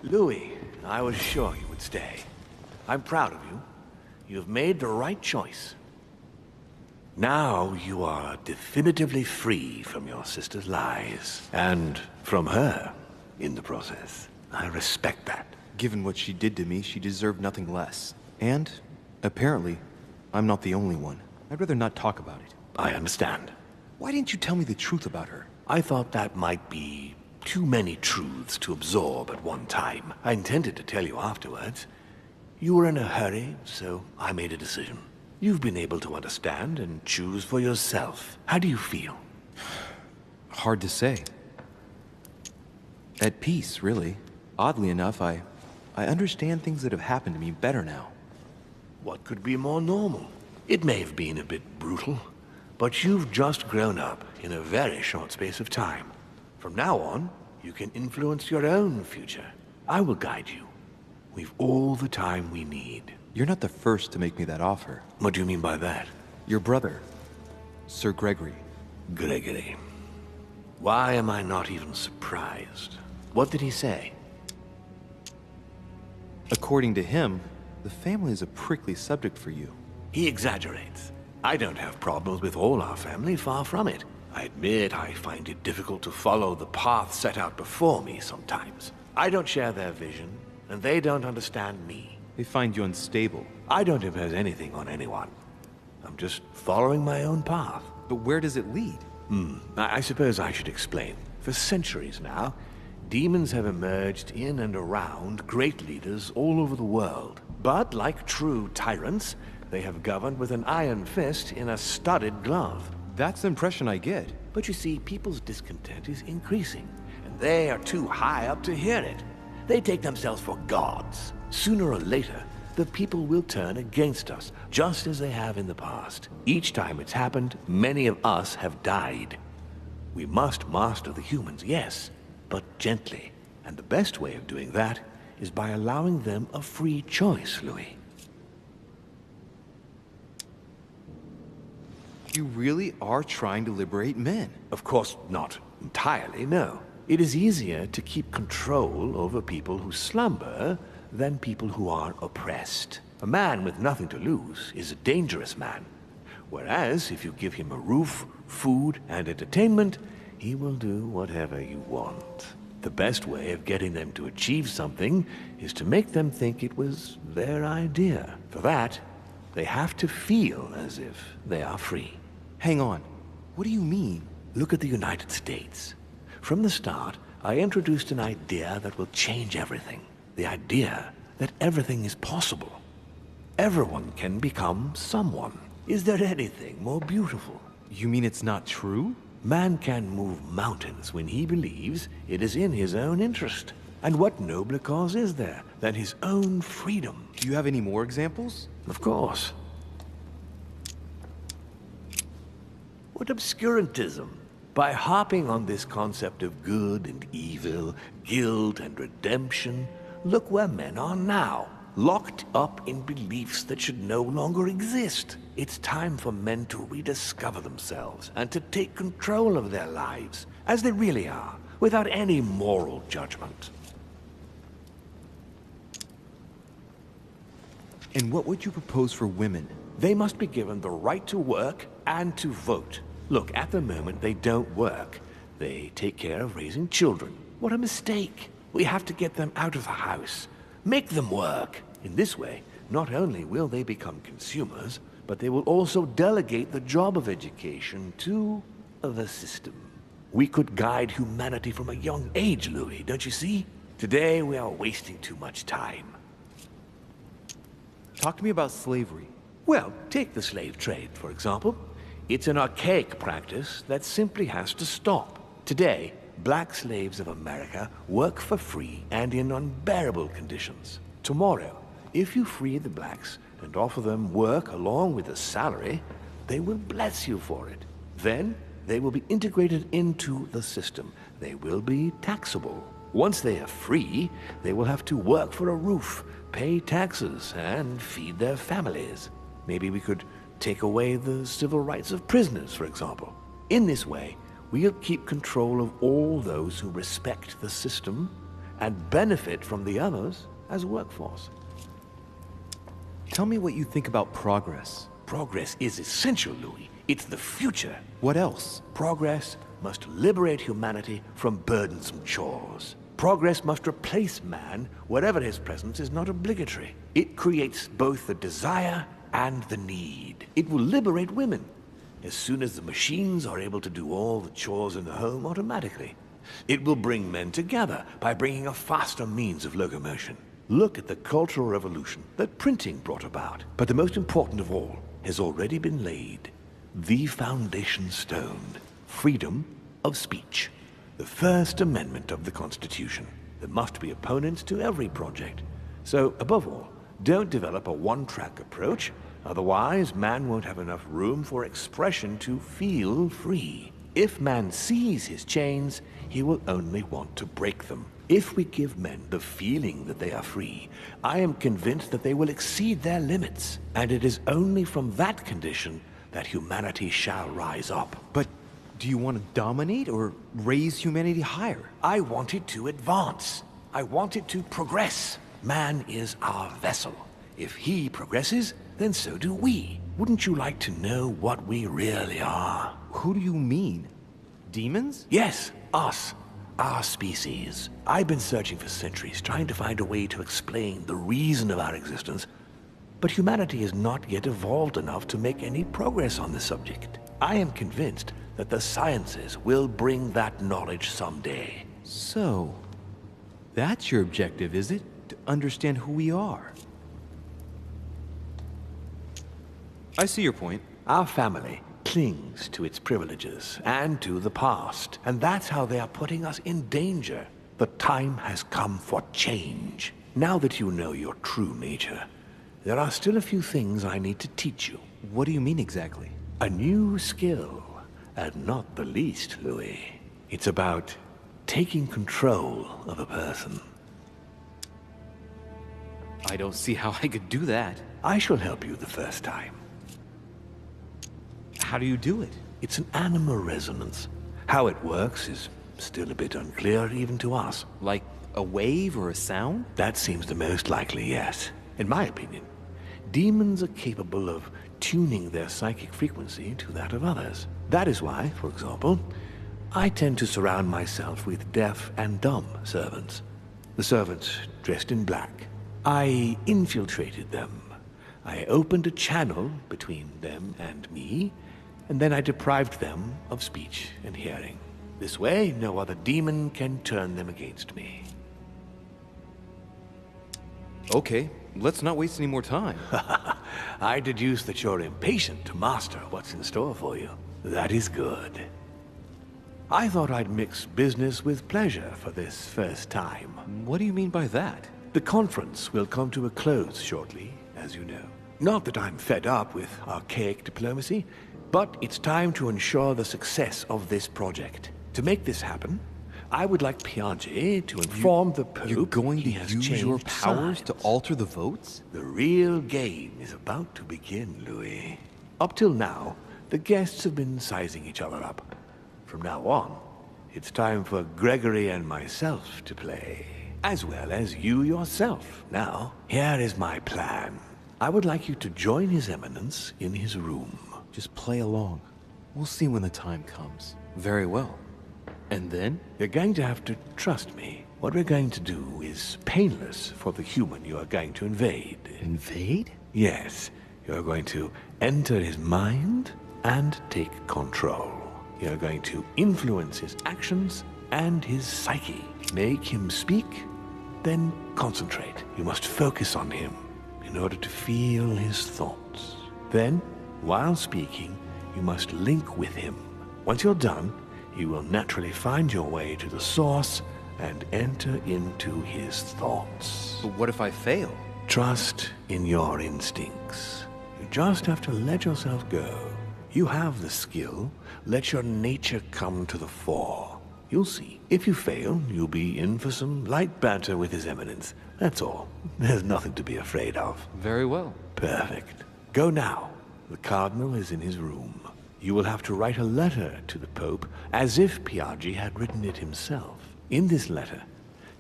Louis, I was sure you would stay. I'm proud of you. You have made the right choice. Now you are definitively free from your sister's lies. And from her, in the process. I respect that. Given what she did to me, she deserved nothing less. And, apparently, I'm not the only one. I'd rather not talk about it. I understand. Why didn't you tell me the truth about her? I thought that might be too many truths to absorb at one time. I intended to tell you afterwards. You were in a hurry, so I made a decision. You've been able to understand and choose for yourself. How do you feel? Hard to say. At peace, really. Oddly enough, I understand things that have happened to me better now. What could be more normal? It may have been a bit brutal, but you've just grown up in a very short space of time. From now on, you can influence your own future. I will guide you. We've all the time we need. You're not the first to make me that offer. What do you mean by that? Your brother, Sir Gregory. Gregory. Why am I not even surprised? What did he say? According to him, the family is a prickly subject for you. He exaggerates. I don't have problems with all our family, far from it. I admit I find it difficult to follow the path set out before me sometimes. I don't share their vision, and they don't understand me. They find you unstable. I don't impose anything on anyone. I'm just following my own path. But where does it lead? I suppose I should explain. For centuries now, demons have emerged in and around great leaders all over the world. But like true tyrants, they have governed with an iron fist in a studded glove. That's the impression I get. But you see, people's discontent is increasing, and they are too high up to hear it. They take themselves for gods. Sooner or later, the people will turn against us, just as they have in the past. Each time it's happened, many of us have died. We must master the humans, yes, but gently. And the best way of doing that is by allowing them a free choice, Louis. You really are trying to liberate men. Of course, not entirely, no. It is easier to keep control over people who slumber than people who are oppressed. A man with nothing to lose is a dangerous man. Whereas, if you give him a roof, food, and entertainment, he will do whatever you want. The best way of getting them to achieve something is to make them think it was their idea. For that, they have to feel as if they are free. Hang on. What do you mean? Look at the United States. From the start, I introduced an idea that will change everything. The idea that everything is possible. Everyone can become someone. Is there anything more beautiful? You mean it's not true? Man can move mountains when he believes it is in his own interest. And what nobler cause is there than his own freedom? Do you have any more examples? Of course. What obscurantism! By harping on this concept of good and evil, guilt and redemption, look where men are now, locked up in beliefs that should no longer exist. It's time for men to rediscover themselves and to take control of their lives, as they really are, without any moral judgment. And what would you propose for women? They must be given the right to work and to vote. Look, at the moment they don't work. They take care of raising children. What a mistake. We have to get them out of the house. Make them work. In this way, not only will they become consumers, but they will also delegate the job of education to the system. We could guide humanity from a young age, Louis, don't you see? Today we are wasting too much time. Talk to me about slavery. Well, take the slave trade, for example. It's an archaic practice that simply has to stop. Today, black slaves of America work for free and in unbearable conditions. Tomorrow, if you free the blacks and offer them work along with a salary, they will bless you for it. Then, they will be integrated into the system. They will be taxable. Once they are free, they will have to work for a roof, pay taxes, and feed their families. Maybe we could take away the civil rights of prisoners, for example. In this way, we'll keep control of all those who respect the system and benefit from the others as a workforce. Tell me what you think about progress. Progress is essential, Louis. It's the future. What else? Progress must liberate humanity from burdensome chores. Progress must replace man wherever his presence is not obligatory. It creates both the desire and the need. It will liberate women as soon as the machines are able to do all the chores in the home automatically. It will bring men together by bringing a faster means of locomotion. Look at the cultural revolution that printing brought about. But the most important of all has already been laid. The foundation stone. Freedom of speech. The First Amendment of the Constitution. There must be opponents to every project. So, above all, don't develop a one-track approach. Otherwise, man won't have enough room for expression to feel free. If man sees his chains, he will only want to break them. If we give men the feeling that they are free, I am convinced that they will exceed their limits. And it is only from that condition that humanity shall rise up. But do you want to dominate or raise humanity higher? I want it to advance. I want it to progress. Man is our vessel. If he progresses, then so do we. Wouldn't you like to know what we really are? Who do you mean? Demons? Yes, us. Our species. I've been searching for centuries, trying to find a way to explain the reason of our existence, but humanity has not yet evolved enough to make any progress on the subject. I am convinced that the sciences will bring that knowledge someday. So, that's your objective, is it? To understand who we are. I see your point. Our family clings to its privileges and to the past, and that's how they are putting us in danger. The time has come for change. Now that you know your true nature, there are still a few things I need to teach you. What do you mean exactly? A new skill, and not the least, Louis. It's about taking control of a person. I don't see how I could do that. I shall help you the first time. How do you do it? It's an animal resonance. How it works is still a bit unclear even to us. Like a wave or a sound? That seems the most likely, yes. In my opinion, demons are capable of tuning their psychic frequency to that of others. That is why, for example, I tend to surround myself with deaf and dumb servants. The servants dressed in black. I infiltrated them. I opened a channel between them and me, and then I deprived them of speech and hearing. This way, no other demon can turn them against me. Okay, let's not waste any more time. I deduce that you're impatient to master what's in store for you. That is good. I thought I'd mix business with pleasure for this first time. What do you mean by that? The conference will come to a close shortly, as you know. Not that I'm fed up with archaic diplomacy, but it's time to ensure the success of this project. To make this happen, I would like Piaget to inform the Pope You're going to he has use your changed powers to sides. alter the votes? The real game is about to begin, Louis. Up till now, the guests have been sizing each other up. From now on, it's time for Gregory and myself to play, as well as you yourself. Now, here is my plan. I would like you to join His Eminence in his room. Just play along. We'll see when the time comes. Very well. And then? You're going to have to trust me. What we're going to do is painless for the human you are going to invade. Invade? Yes, you're going to enter his mind and take control. You're going to influence his actions and his psyche. Make him speak, then concentrate. You must focus on him in order to feel his thoughts. Then, while speaking, you must link with him. Once you're done, you will naturally find your way to the source and enter into his thoughts. But what if I fail? Trust in your instincts. You just have to let yourself go. You have the skill. Let your nature come to the fore. You'll see. If you fail, you'll be in for some light banter with His Eminence. That's all. There's nothing to be afraid of. Very well. Perfect. Go now. The Cardinal is in his room. You will have to write a letter to the Pope as if Piaggi had written it himself. In this letter,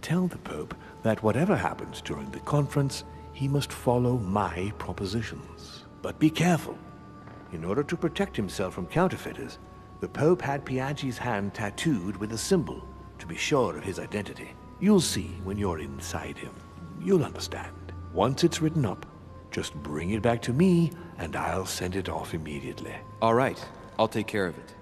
Tell the Pope that whatever happens during the conference, he must follow my propositions. But be careful. In order to protect himself from counterfeiters, the Pope had Piaggi's hand tattooed with a symbol to be sure of his identity. You'll see when you're inside him. You'll understand. Once it's written up, just bring it back to me and I'll send it off immediately. All right, I'll take care of it.